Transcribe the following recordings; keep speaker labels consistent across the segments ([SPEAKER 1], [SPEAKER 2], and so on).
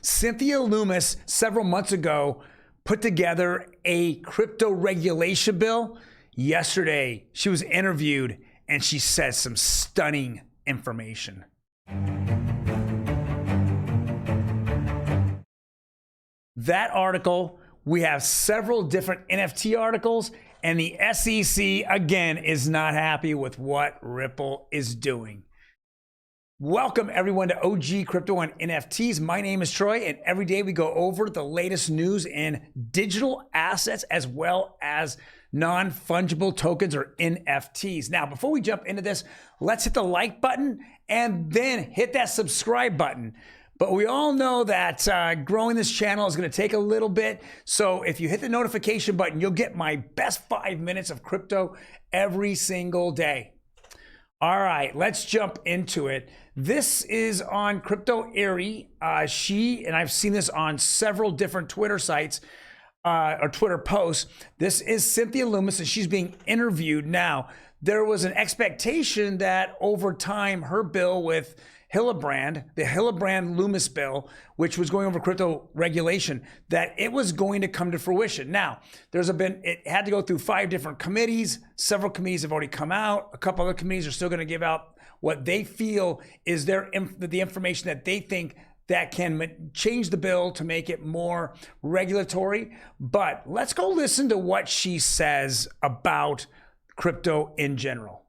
[SPEAKER 1] Cynthia Lumis, several months ago, put together a crypto regulation bill. Yesterday, she was interviewed and she said some stunning information. That article, we have several different NFT articles, and the SEC, again, is not happy with what Ripple is doing. Welcome, everyone, to OG Crypto and NFTs. My name is Troy, and every day we go over the latest news in digital assets as well as non-fungible tokens or NFTs. Now, before we jump into this, let's hit the like button and then hit that subscribe button. But we all know that growing this channel is going to take a little bit. So if you hit the notification button, you'll get my best 5 minutes of crypto every single day. All right, let's jump into it. This is on Crypto Eerie. And I've seen this on several different Twitter sites or Twitter posts. This is Cynthia Lumis, and she's being interviewed now. There was an expectation that over time, her bill with Hillenbrand, the Hillenbrand-Lumis bill, which was going over crypto regulation, that it was going to come to fruition. Now, it had to go through 5 different committees. Several committees have already come out. A couple other committees are still going to give out what they feel is the information that they think that can change the bill to make it more regulatory. But let's go listen to what she says about crypto in general.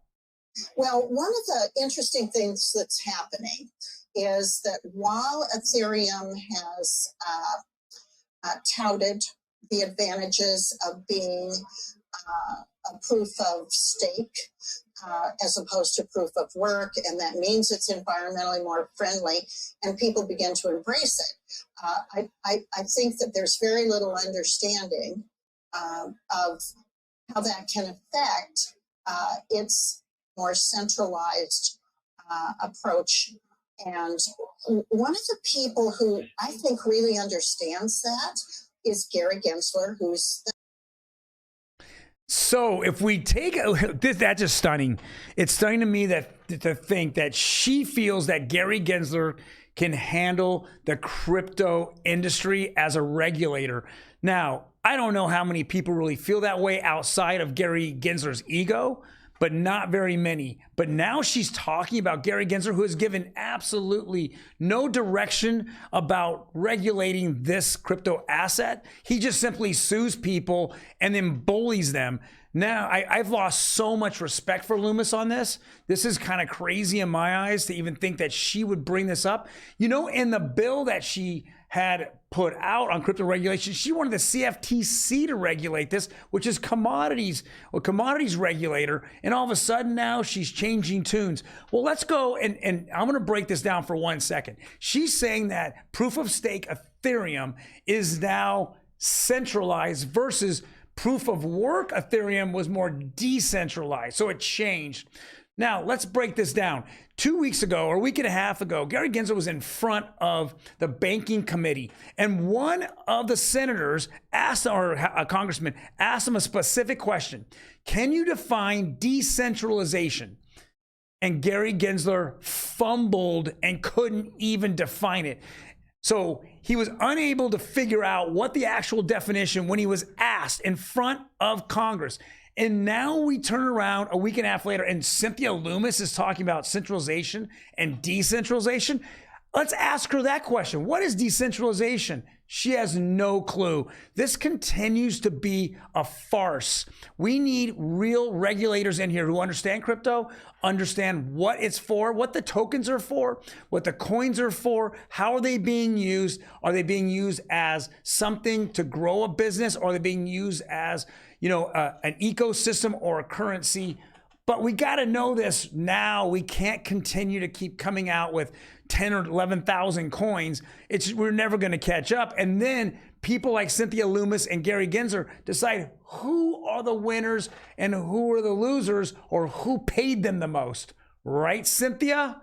[SPEAKER 2] Well, one of the interesting things that's happening is that while Ethereum has touted the advantages of being a proof of stake as opposed to proof of work, and that means it's environmentally more friendly, and people begin to embrace it, I think that there's very little understanding of how that can affect its more centralized approach. And one of the people who I think really understands that is Gary Gensler, who's
[SPEAKER 1] So if we take this, that's just stunning. It's stunning to me to think that she feels that Gary Gensler can handle the crypto industry as a regulator. Now, I don't know how many people really feel that way outside of Gary Gensler's ego, but not very many. But now she's talking about Gary Gensler, who has given absolutely no direction about regulating this crypto asset. He just simply sues people and then bullies them. Now, I've lost so much respect for Lumis on this. This is kind of crazy in my eyes to even think that she would bring this up. You know, in the bill that she had put out on crypto regulation, she wanted the CFTC to regulate this, which is commodities regulator. And all of a sudden now she's changing tunes. Well, let's go and I'm going to break this down for 1 second. She's saying that proof of stake Ethereum is now centralized versus proof of work Ethereum was more decentralized. So it changed. Now, let's break this down. 2 weeks ago, or a week and a half ago, Gary Gensler was in front of the banking committee, and one of the senators asked, or a congressman asked him a specific question. Can you define decentralization? And Gary Gensler fumbled and couldn't even define it. So he was unable to figure out what the actual definition when he was asked in front of Congress. And now we turn around a week and a half later and Cynthia Lumis is talking about centralization and decentralization. Let's ask her that question. What is decentralization? She has no clue. This continues to be a farce. We need real regulators in here who understand crypto, understand what it's for, what the tokens are for, what the coins are for, how are they being used? Are they being used as something to grow a business? Or are they being used as, an ecosystem or a currency? But we got to know this now. We can't continue to keep coming out with 10 or 11,000 coins. We're never going to catch up. And then people like Cynthia Lumis and Gary Gensler decide who are the winners and who are the losers, or who paid them the most. Right, Cynthia?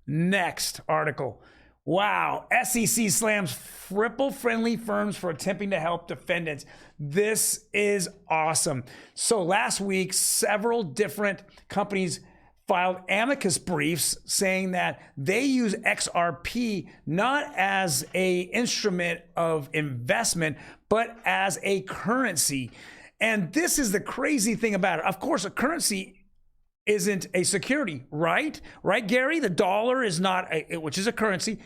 [SPEAKER 1] Next article. Wow, SEC slams Ripple-friendly firms for attempting to help defendants. This is awesome. So last week, several different companies filed amicus briefs saying that they use XRP not as a instrument of investment, but as a currency. And this is the crazy thing about it. Of course, a currency isn't a security, right? Right, Gary? The dollar is not, which is a currency,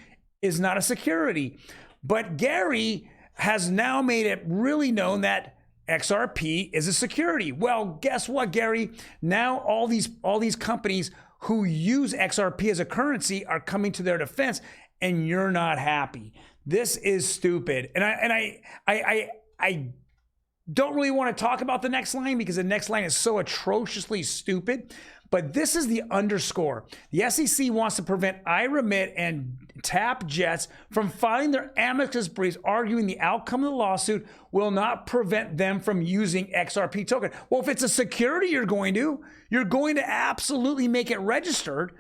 [SPEAKER 1] is not a security. But Gary has now made it really known that XRP is a security. Well, guess what, Gary? Now all these companies who use XRP as a currency are coming to their defense, and you're not happy. This is stupid. And I don't really want to talk about the next line because the next line is so atrociously stupid. But this is the underscore. The SEC wants to prevent iRemit and TapJets from filing their amicus briefs, arguing the outcome of the lawsuit will not prevent them from using XRP token. Well, if it's a security, you're going to absolutely make it registered.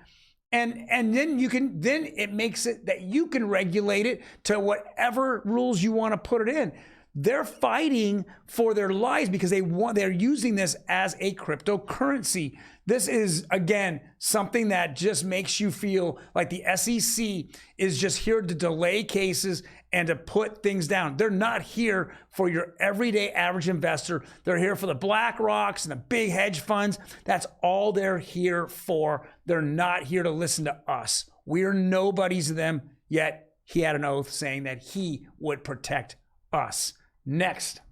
[SPEAKER 1] And then it makes it that you can regulate it to whatever rules you want to put it in. They're fighting for their lives because they're using this as a cryptocurrency. This is, again, something that just makes you feel like the SEC is just here to delay cases and to put things down. They're not here for your everyday average investor. They're here for the BlackRocks and the big hedge funds. That's all they're here for. They're not here to listen to us. We're nobodies to them, yet he had an oath saying that he would protect us. Next.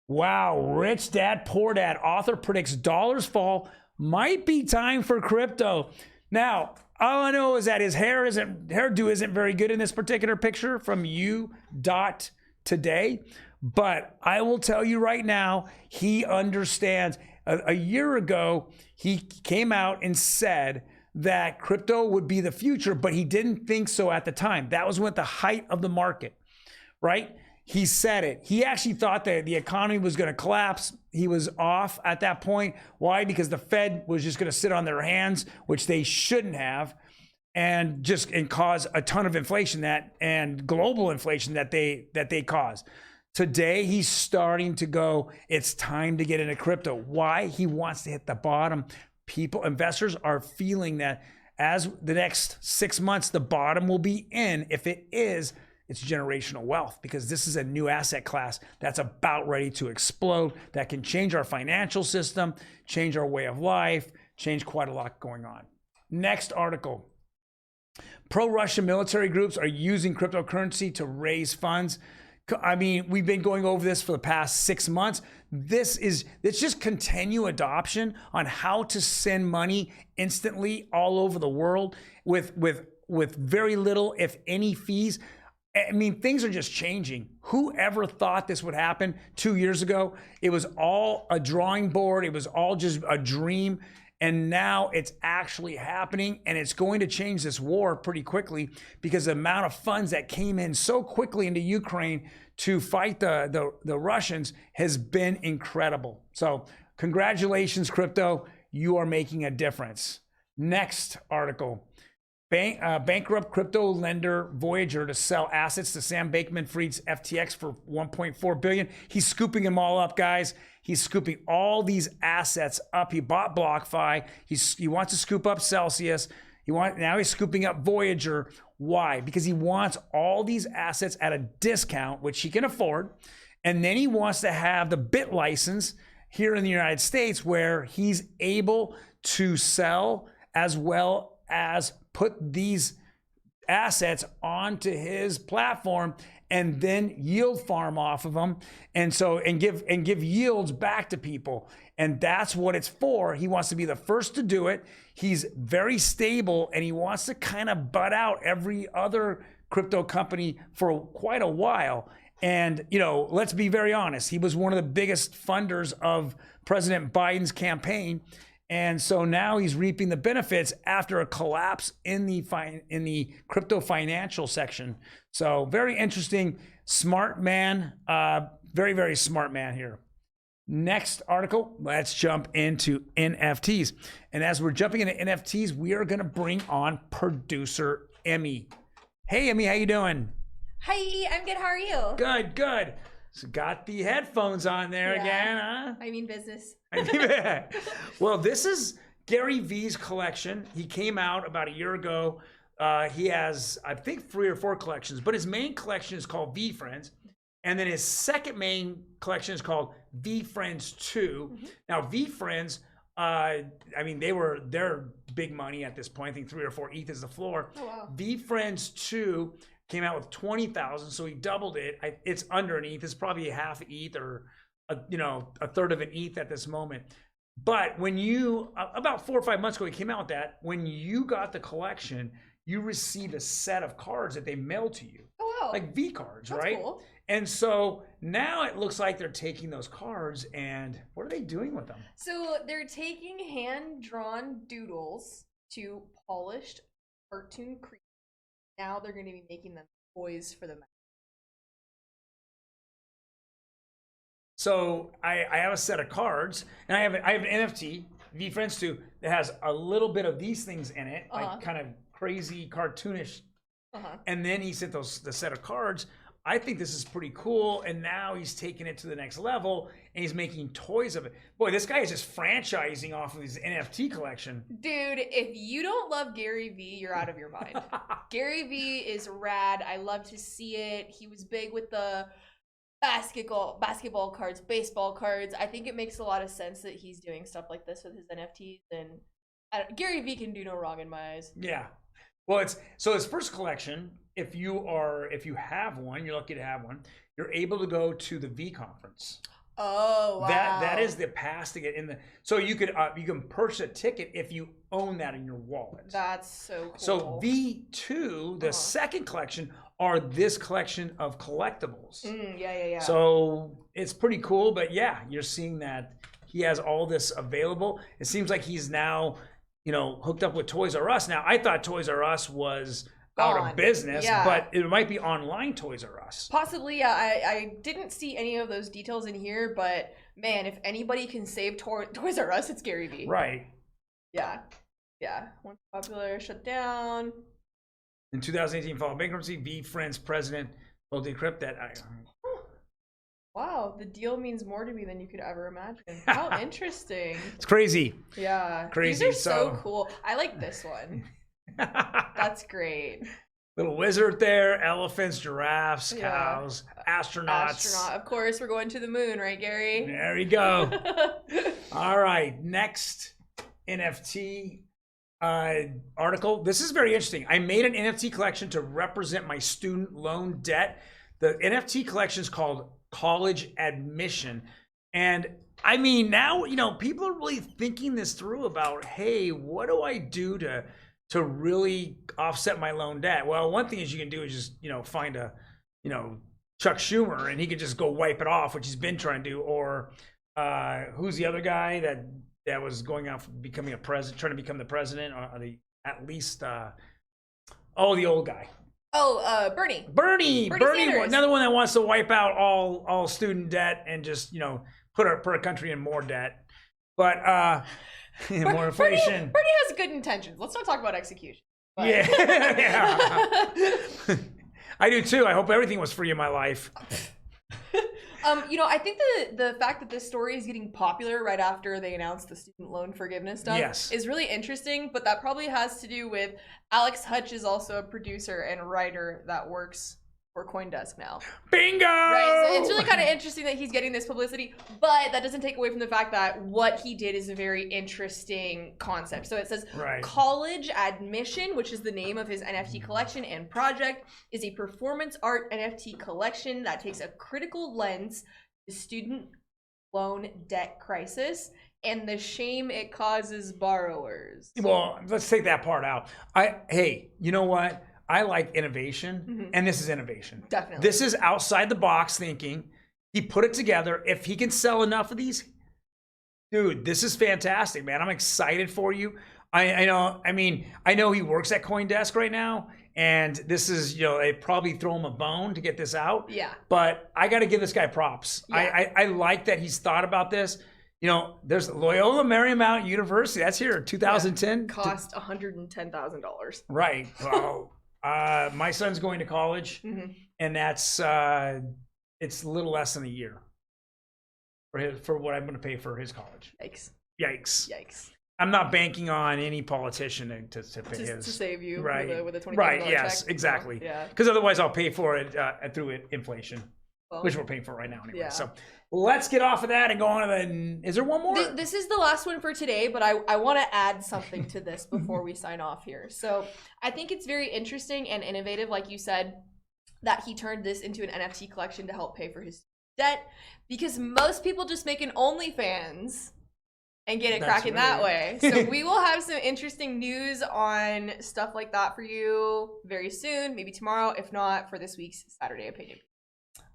[SPEAKER 1] Wow, Rich Dad, Poor Dad. Author predicts dollars fall. Might be time for crypto. Now, all I know is that his hairdo isn't very good in this particular picture from U.Today. But I will tell you right now, he understands. A year ago, he came out and said that crypto would be the future, but he didn't think so at the time. That was at the height of the market, right? He said it. He actually thought that the economy was going to collapse. He was off at that point. Why? Because the Fed was just going to sit on their hands, which they shouldn't have, and cause a ton of inflation and global inflation that they caused. Today, he's starting to go, it's time to get into crypto. Why? He wants to hit the bottom. Investors are feeling that as the next 6 months, the bottom will be in. If it is, it's generational wealth, because this is a new asset class that's about ready to explode, that can change our financial system, change our way of life, change quite a lot going on. Next article. Pro-Russian military groups are using cryptocurrency to raise funds. I mean, we've been going over this for the past 6 months. It's just continue adoption on how to send money instantly all over the world with very little, if any, fees. I mean, things are just changing. Whoever thought this would happen 2 years ago? It was all a drawing board. It was all just a dream. And now it's actually happening, and it's going to change this war pretty quickly, because the amount of funds that came in so quickly into Ukraine to fight the Russians has been incredible. So congratulations, crypto. You are making a difference. Next article. Bankrupt crypto lender Voyager to sell assets to Sam Bankman-Fried's FTX for $1.4 billion. He's scooping them all up, guys. He's scooping all these assets up. He bought BlockFi. He wants to scoop up Celsius. Now he's scooping up Voyager. Why? Because he wants all these assets at a discount, which he can afford. And then he wants to have the bit license here in the United States, where he's able to sell as well as put these assets onto his platform and then yield farm off of them, and give yields back to people. And that's what it's for. He wants to be the first to do it. He's very stable, and he wants to kind of butt out every other crypto company for quite a while. And, let's be very honest. He was one of the biggest funders of President Biden's campaign. And so now he's reaping the benefits after a collapse in the crypto financial section. So very interesting, smart man, very, very smart man here. Next article, let's jump into NFTs. And as we're jumping into NFTs, we are going to bring on producer Emmy. Hey, Emmy, how you doing?
[SPEAKER 3] Hi, I'm good. How are you?
[SPEAKER 1] Good, good. So got the headphones on there again, huh?
[SPEAKER 3] I mean business.
[SPEAKER 1] Well, this is, Gary Vee's collection. He came out about a year ago. He has, I think, 3 or 4 collections, but his main collection is called Vee Friends. And then his second main collection is called Vee Friends 2. Now, Vee Friends, I mean, they're big money at this point. I think 3 or 4 ETH is the floor.
[SPEAKER 3] Oh, wow.
[SPEAKER 1] Vee Friends 2 came out with 20,000, so he doubled it. It's under an ETH. It's probably a half ETH or a third of an ETH at this moment. But when you, about 4 or 5 months ago, he came out with that. When you got the collection, you received a set of cards that they mailed to you.
[SPEAKER 3] Oh, wow.
[SPEAKER 1] Like V cards,
[SPEAKER 3] That's
[SPEAKER 1] right?
[SPEAKER 3] cool.
[SPEAKER 1] And so now it looks like they're taking those cards and what are they doing with them?
[SPEAKER 3] So they're taking hand-drawn doodles to polished cartoon creatures. Now they're going to be making them toys for the men.
[SPEAKER 1] So I have a set of cards and I have an NFT, Vee Friends 2, that has a little bit of these things in it, like kind of crazy cartoonish. And then he sent the set of cards. I think this is pretty cool, and now he's taking it to the next level, and he's making toys of it. Boy, this guy is just franchising off of his NFT collection.
[SPEAKER 3] Dude, if you don't love Gary Vee, you're out of your mind. Gary Vee is rad. I love to see it. He was big with the basketball cards, baseball cards. I think it makes a lot of sense that he's doing stuff like this with his NFTs, and Gary Vee can do no wrong in my eyes.
[SPEAKER 1] Yeah. Well, so his first collection, if you have one, you're lucky to have one, you're able to go to the Vee conference.
[SPEAKER 3] Oh, wow.
[SPEAKER 1] That is the pass to get in so you can purchase a ticket if you own that in your wallet.
[SPEAKER 3] That's so cool.
[SPEAKER 1] So V2, the second collection, are this collection of collectibles.
[SPEAKER 3] Yeah.
[SPEAKER 1] So it's pretty cool, but yeah, you're seeing that he has all this available. It seems like he's now, hooked up with Toys R Us. Now, I thought Toys R Us was out of business, but it might be online Toys R Us.
[SPEAKER 3] Possibly, yeah. I didn't see any of those details in here, but man, if anybody can save Toys R Us, it's Gary Vee.
[SPEAKER 1] Right.
[SPEAKER 3] Yeah. Once popular, shut down.
[SPEAKER 1] In 2018, following bankruptcy, Vee Friends president will decrypt that.
[SPEAKER 3] Wow, the deal means more to me than you could ever imagine. How interesting.
[SPEAKER 1] It's crazy.
[SPEAKER 3] Yeah.
[SPEAKER 1] Crazy.
[SPEAKER 3] These are so cool. I like this one. That's great.
[SPEAKER 1] Little wizard there, elephants, giraffes, cows, astronauts.
[SPEAKER 3] Astronaut. Of course, we're going to the moon, right, Gary?
[SPEAKER 1] There you go. All right, next NFT article. This is very interesting. I made an NFT collection to represent my student loan debt. The NFT collection is called College Admission. And I mean, now, people are really thinking this through about, hey, what do I do to really offset my loan debt? Well, one thing is you can do is just, find a, Chuck Schumer and he could just go wipe it off, which he's been trying to do. Or who's the other guy that was going out for becoming trying to become the president, or at least, the old guy.
[SPEAKER 3] Oh, Bernie.
[SPEAKER 1] Bernie,
[SPEAKER 3] Sanders.
[SPEAKER 1] Another one that wants to wipe out all student debt and just, put a country in more debt. But more inflation.
[SPEAKER 3] Bernie has good intentions. Let's not talk about execution. But...
[SPEAKER 1] Yeah. I do too. I hope everything was free in my life.
[SPEAKER 3] I think the fact that this story is getting popular right after they announced the student loan forgiveness stuff is really interesting, but that probably has to do with Alex Hutch is also a producer and writer that works for CoinDesk now.
[SPEAKER 1] Bingo!
[SPEAKER 3] Right, so it's really kind of interesting that he's getting this publicity, but that doesn't take away from the fact that what he did is a very interesting concept. So it says, College Admission, which is the name of his NFT collection and project, is a performance art NFT collection that takes a critical lens to student loan debt crisis and the shame it causes borrowers.
[SPEAKER 1] Well, let's take that part out. Hey, you know what? I like innovation, and this is innovation.
[SPEAKER 3] Definitely.
[SPEAKER 1] This is outside the box thinking. He put it together. If he can sell enough of these, dude, this is fantastic, man. I'm excited for you. I know. I mean, I know he works at CoinDesk right now, and this is, they probably throw him a bone to get this out.
[SPEAKER 3] Yeah.
[SPEAKER 1] But I got to give this guy props. Yeah. I like that he's thought about this. There's Loyola Marymount University. That's here, 2010.
[SPEAKER 3] Cost $110,000.
[SPEAKER 1] Right. Well. My son's going to college, and that's it's a little less than a year for what I'm going to pay for his college.
[SPEAKER 3] Yikes.
[SPEAKER 1] I'm not banking on any politician to pay his.
[SPEAKER 3] To save you
[SPEAKER 1] right.
[SPEAKER 3] with a $20,000
[SPEAKER 1] right.
[SPEAKER 3] check.
[SPEAKER 1] Yes, exactly.
[SPEAKER 3] Yeah.
[SPEAKER 1] Because otherwise I'll pay for it through inflation,
[SPEAKER 3] Well,
[SPEAKER 1] which we're paying for right now anyway.
[SPEAKER 3] Yeah.
[SPEAKER 1] So let's get off of that and go on to the. Is there one more?
[SPEAKER 3] This is the last one for today, but I want to add something to this before we sign off here. So I think it's very interesting and innovative, like you said, that he turned this into an NFT collection to help pay for his debt, because most people just make an OnlyFans and get it cracking that way. So we will have some interesting news on stuff like that for you very soon, maybe tomorrow, if not for this week's Saturday Opinion.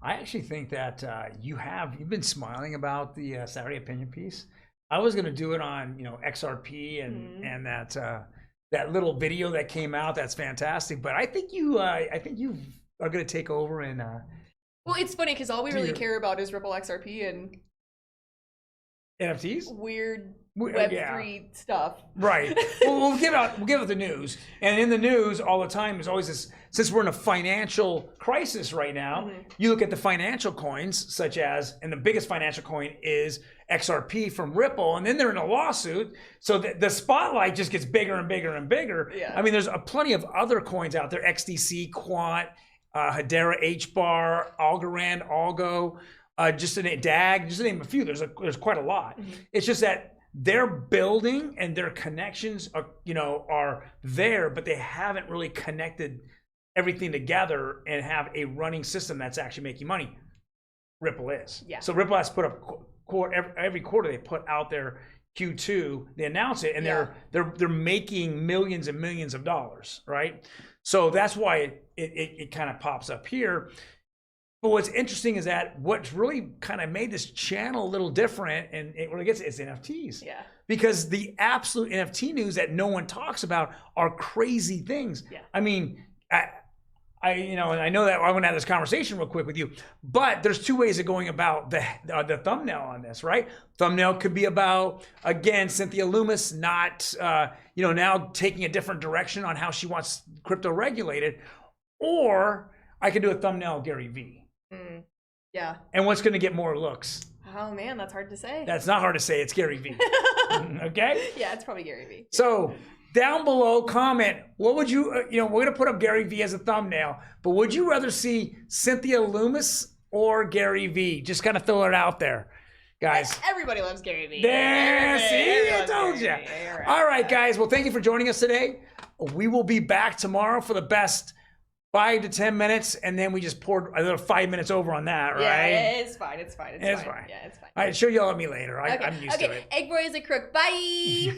[SPEAKER 1] I actually think that you've been smiling about the Saturday Opinion piece. I was going to do it on XRP and that little video that came out. That's fantastic. But I think you are going to take over and.
[SPEAKER 3] Well, it's funny because all we really care about is Ripple XRP and
[SPEAKER 1] NFTs,
[SPEAKER 3] weird Web3 stuff.
[SPEAKER 1] Right. Well, we'll give out the news, and in the news all the time is always this. Since we're in a financial crisis right now, you look at the financial coins, such as, and the biggest financial coin is XRP from Ripple, and then they're in a lawsuit, so the spotlight just gets bigger and bigger and bigger.
[SPEAKER 3] Yeah.
[SPEAKER 1] I mean, there's plenty of other coins out there: XDC, Quant, Hedera, HBAR, Algorand, Algo. Just to name DAG, just to name a few. There's quite a lot. It's just that they're building and their connections are there, but they haven't really connected everything together and have a running system that's actually making money. Ripple is.
[SPEAKER 3] Yeah.
[SPEAKER 1] So Ripple has put up every quarter they put out their Q2, they announce it, and they're making millions and millions of dollars, right? So that's why it kind of pops up here. But what's interesting is that what's really kind of made this channel a little different, and when it gets it's NFTs.
[SPEAKER 3] Yeah.
[SPEAKER 1] Because the absolute NFT news that no one talks about are crazy things.
[SPEAKER 3] Yeah.
[SPEAKER 1] I mean, and I know that I want to have this conversation real quick with you, but there's two ways of going about the thumbnail on this, right? Thumbnail could be about, again, Cynthia Lumis not, now taking a different direction on how she wants crypto regulated, or I could do a thumbnail Gary Vee.
[SPEAKER 3] Yeah.
[SPEAKER 1] And what's going to get more looks?
[SPEAKER 3] Oh man, that's hard to say.
[SPEAKER 1] That's not hard to say. It's Gary Vee. Okay?
[SPEAKER 3] Yeah, it's probably Gary Vee.
[SPEAKER 1] So down below, comment, what would you, we're going to put up Gary Vee as a thumbnail, but would you rather see Cynthia Lumis or Gary Vee? Just kind of throw it out there, guys.
[SPEAKER 3] Everybody loves Gary Vee.
[SPEAKER 1] There, see, I told you. All right, guys. Well, thank you for joining us today. We will be back tomorrow for the best 5 to 10 minutes, and then we just poured another 5 minutes over on that, right?
[SPEAKER 3] Yeah, it's fine. It's fine.
[SPEAKER 1] It's fine.
[SPEAKER 3] Yeah, it's fine.
[SPEAKER 1] All right, show yell at me later. I'm used to it.
[SPEAKER 3] Egg Boy is a crook. Bye.